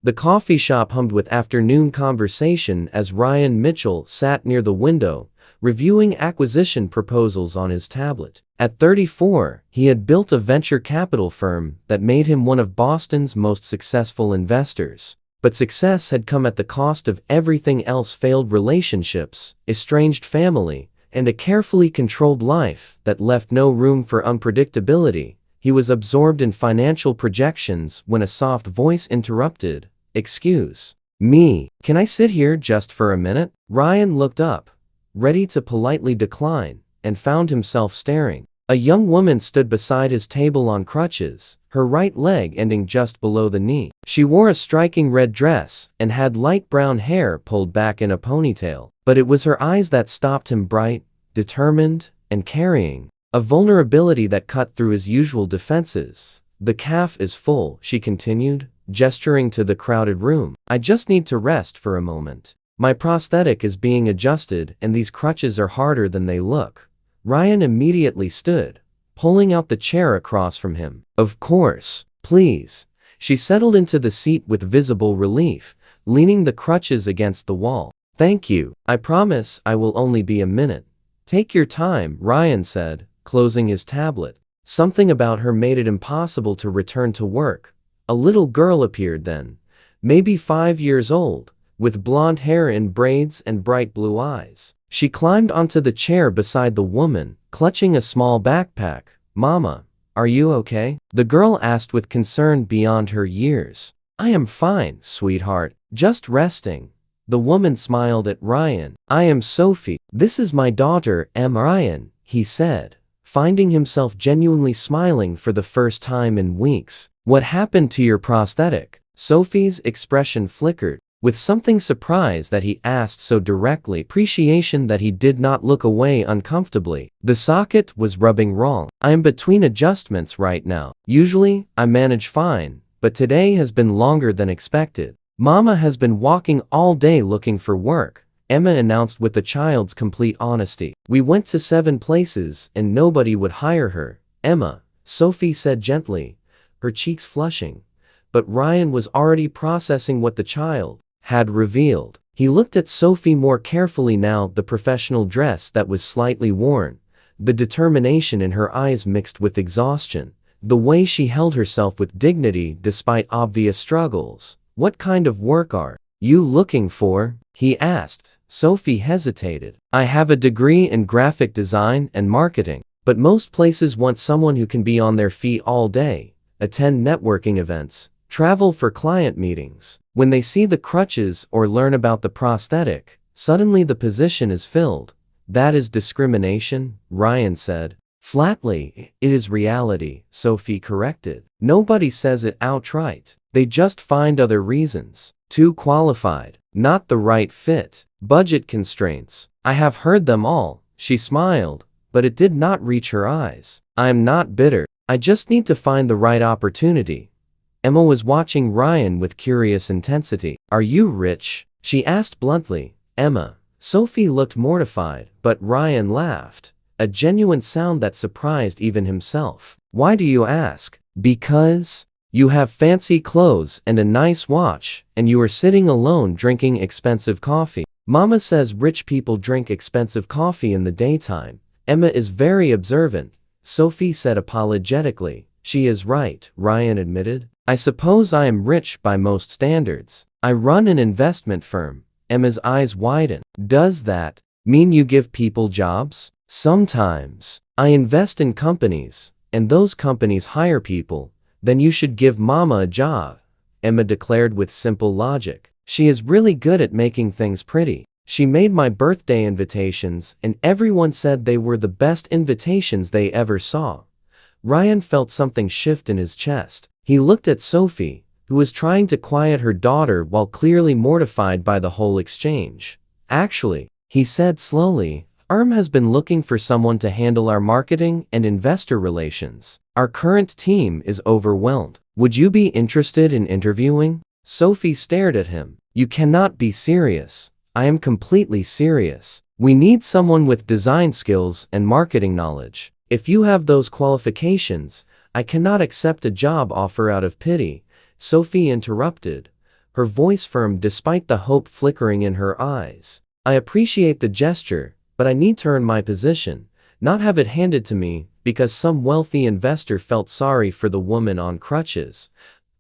The coffee shop hummed with afternoon conversation as Ryan Mitchell sat near the window, reviewing acquisition proposals on his tablet. At 34, he had built a venture capital firm that made him one of Boston's most successful investors. But success had come at the cost of everything else: failed relationships, estranged family, and a carefully controlled life that left no room for unpredictability. He was absorbed in financial projections when a soft voice interrupted. "Excuse me, can I sit here just for a minute?" Ryan looked up, ready to politely decline, and found himself staring. A young woman stood beside his table on crutches, her right leg ending just below the knee. She wore a striking red dress and had light brown hair pulled back in a ponytail. But it was her eyes that stopped him, bright, determined, and carrying a vulnerability that cut through his usual defenses. "The calf is full," she continued, gesturing to the crowded room. "I just need to rest for a moment. My prosthetic is being adjusted and these crutches are harder than they look." Ryan immediately stood, pulling out the chair across from him. "Of course, please." She settled into the seat with visible relief, leaning the crutches against the wall. "Thank you. I promise I will only be a minute." "Take your time," Ryan said, closing his tablet. Something about her made it impossible to return to work. A little girl appeared then, maybe 5 years old, with blonde hair in braids and bright blue eyes. She climbed onto the chair beside the woman, clutching a small backpack. "Mama, are you okay?" the girl asked with concern beyond her years. "I am fine, sweetheart. Just resting." The woman smiled at Ryan. "I am Sophie. This is my daughter, Emma." Ryan, he said, finding himself genuinely smiling for the first time in weeks. "What happened to your prosthetic?" Sophie's expression flickered. With something surprised that he asked so directly, appreciation that he did not look away uncomfortably. "The socket was rubbing wrong. I am between adjustments right now. Usually, I manage fine, but today has been longer than expected." "Mama has been walking all day looking for work," Emma announced with the child's complete honesty. "We went to 7 places and nobody would hire her." "Emma," Sophie said gently, her cheeks flushing. But Ryan was already processing what the child had revealed. He looked at Sophie more carefully now, the professional dress that was slightly worn, the determination in her eyes mixed with exhaustion, the way she held herself with dignity despite obvious struggles. "What kind of work are you looking for?" he asked. Sophie hesitated. "I have a degree in graphic design and marketing, but most places want someone who can be on their feet all day, attend networking events, travel for client meetings." When they see the crutches or learn about the prosthetic, suddenly the position is filled. "That is discrimination," Ryan said. Flatly. "It is reality," Sophie corrected. "Nobody says it outright. They just find other reasons. Too qualified, not the right fit, budget constraints. I have heard them all." She smiled, but it did not reach her eyes. "I am not bitter. I just need to find the right opportunity." Emma was watching Ryan with curious intensity. "Are you rich?" she asked bluntly. "Emma." Sophie looked mortified, but Ryan laughed, a genuine sound that surprised even himself. "Why do you ask?" "Because you have fancy clothes and a nice watch, and you are sitting alone drinking expensive coffee. Mama says rich people drink expensive coffee in the daytime." "Emma is very observant," Sophie said apologetically. "She is right," Ryan admitted. "I suppose I am rich by most standards. I run an investment firm." Emma's eyes widened. "Does that mean you give people jobs?" "Sometimes. I invest in companies, and those companies hire people. Then you should give Mama a job," Emma declared with simple logic. "She is really good at making things pretty. She made my birthday invitations, and everyone said they were the best invitations they ever saw." Ryan felt something shift in his chest. He looked at Sophie, who was trying to quiet her daughter while clearly mortified by the whole exchange. "Actually," he said slowly, "Arm has been looking for someone to handle our marketing and investor relations. Our current team is overwhelmed. Would you be interested in interviewing?" Sophie stared at him. "You cannot be serious." "I am completely serious. We need someone with design skills and marketing knowledge. If you have those qualifications, I cannot accept a job offer out of pity," Sophie interrupted, her voice firm despite the hope flickering in her eyes. "I appreciate the gesture, but I need to earn my position, not have it handed to me because some wealthy investor felt sorry for the woman on crutches."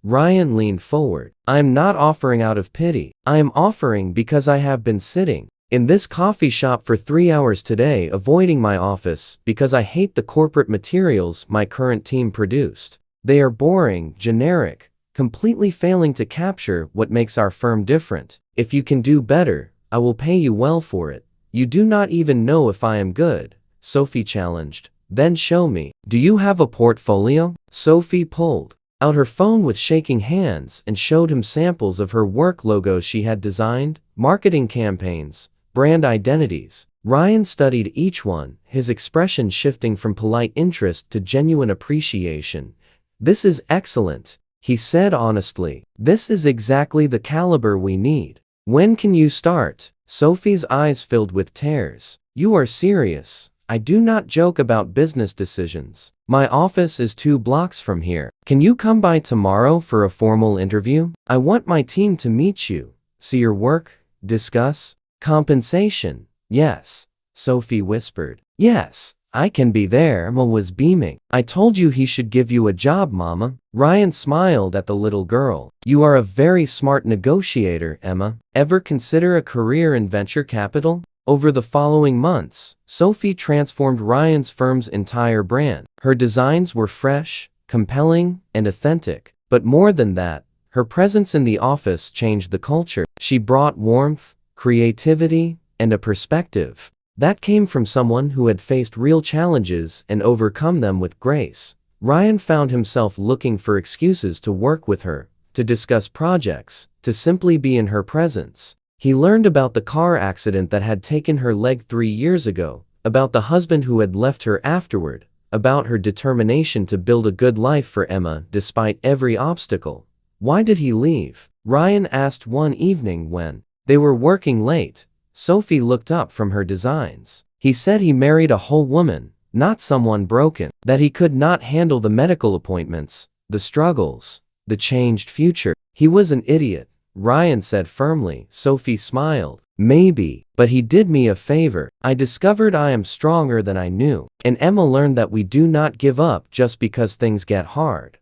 Ryan leaned forward. "I am not offering out of pity. I am offering because I have been sitting in this coffee shop for 3 hours today avoiding my office because I hate the corporate materials my current team produced. They are boring, generic, completely failing to capture what makes our firm different. If you can do better, I will pay you well for it." "You do not even know if I am good," Sophie challenged. "Then show me. Do you have a portfolio?" Sophie pulled out her phone with shaking hands and showed him samples of her work logos she had designed, marketing campaigns, brand identities. Ryan studied each one, his expression shifting from polite interest to genuine appreciation. "This is excellent," he said honestly. "This is exactly the caliber we need. When can you start?" Sophie's eyes filled with tears. "You are serious? I do not joke about business decisions. My office is 2 blocks from here. Can you come by tomorrow for a formal interview? I want my team to meet you, see your work, discuss compensation." "Yes," Sophie whispered. "Yes, I can be there." Emma was beaming. "I told you he should give you a job, Mama." Ryan smiled at the little girl. "You are a very smart negotiator, Emma. Ever consider a career in venture capital?" Over the following months, Sophie transformed Ryan's firm's entire brand. Her designs were fresh, compelling, and authentic. But more than that, her presence in the office changed the culture. She brought warmth, creativity, and a perspective that came from someone who had faced real challenges and overcome them with grace. Ryan found himself looking for excuses to work with her, to discuss projects, to simply be in her presence. He learned about the car accident that had taken her leg 3 years ago, about the husband who had left her afterward, about her determination to build a good life for Emma despite every obstacle. "Why did he leave?" Ryan asked one evening when they were working late. Sophie looked up from her designs. "He said he married a whole woman, not someone broken, that he could not handle the medical appointments, the struggles, the changed future. He was an idiot," Ryan said firmly. Sophie smiled. "Maybe, but he did me a favor. I discovered I am stronger than I knew." And Emma learned that we do not give up just because things get hard.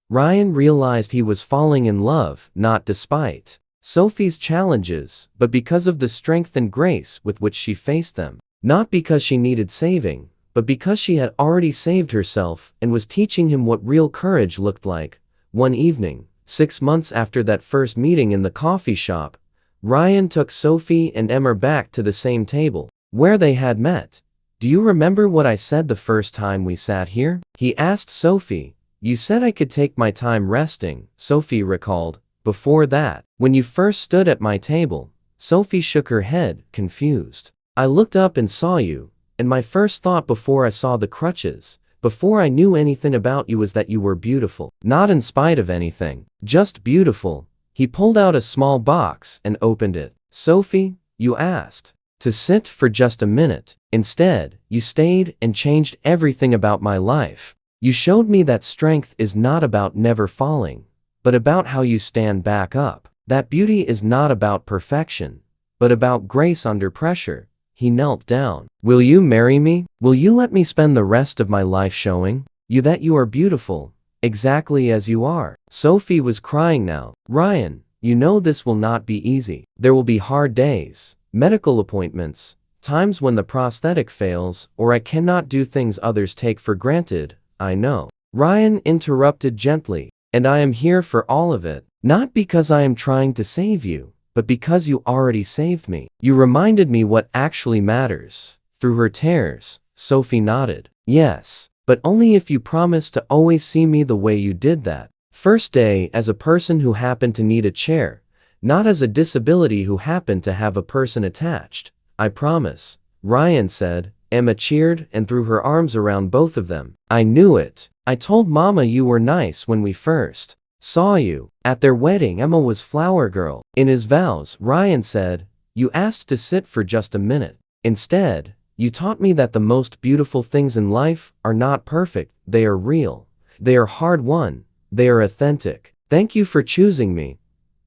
Ryan realized he was falling in love, not despite Sophie's challenges, but because of the strength and grace with which she faced them. Not because she needed saving, but because she had already saved herself and was teaching him what real courage looked like. One evening, 6 months after that first meeting in the coffee shop, Ryan took Sophie and Emma back to the same table, where they had met. "Do you remember what I said the first time we sat here?" he asked Sophie. "You said I could take my time resting," Sophie recalled. "Before that, when you first stood at my table." Sophie shook her head, confused. "I looked up and saw you, and my first thought before I saw the crutches, before I knew anything about you, was that you were beautiful. Not in spite of anything, just beautiful." He pulled out a small box and opened it. "Sophie, you asked to sit for just a minute. Instead, you stayed and changed everything about my life. You showed me that strength is not about never falling, but about how you stand back up. That beauty is not about perfection, but about grace under pressure." He knelt down. "Will you marry me? Will you let me spend the rest of my life showing you that you are beautiful, exactly as you are?" Sophie was crying now. "Ryan, you know this will not be easy. There will be hard days, medical appointments, times when the prosthetic fails, or I cannot do things others take for granted. I know." Ryan interrupted gently. "And I am here for all of it. Not because I am trying to save you, but because you already saved me. You reminded me what actually matters." Through her tears, Sophie nodded. "Yes, but only if you promise to always see me the way you did that first day, as a person who happened to need a chair, not as a disability who happened to have a person attached." "I promise," Ryan said. Emma cheered and threw her arms around both of them. "I knew it. I told Mama you were nice when we first saw you." At their wedding, Emma was flower girl. In his vows, Ryan said, "You asked to sit for just a minute. Instead, you taught me that the most beautiful things in life are not perfect, they are real. They are hard-won. They are authentic. Thank you for choosing me.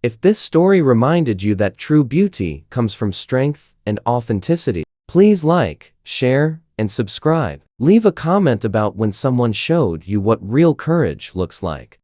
If this story reminded you that true beauty comes from strength and authenticity, please like, share, and subscribe. Leave a comment about when someone showed you what real courage looks like.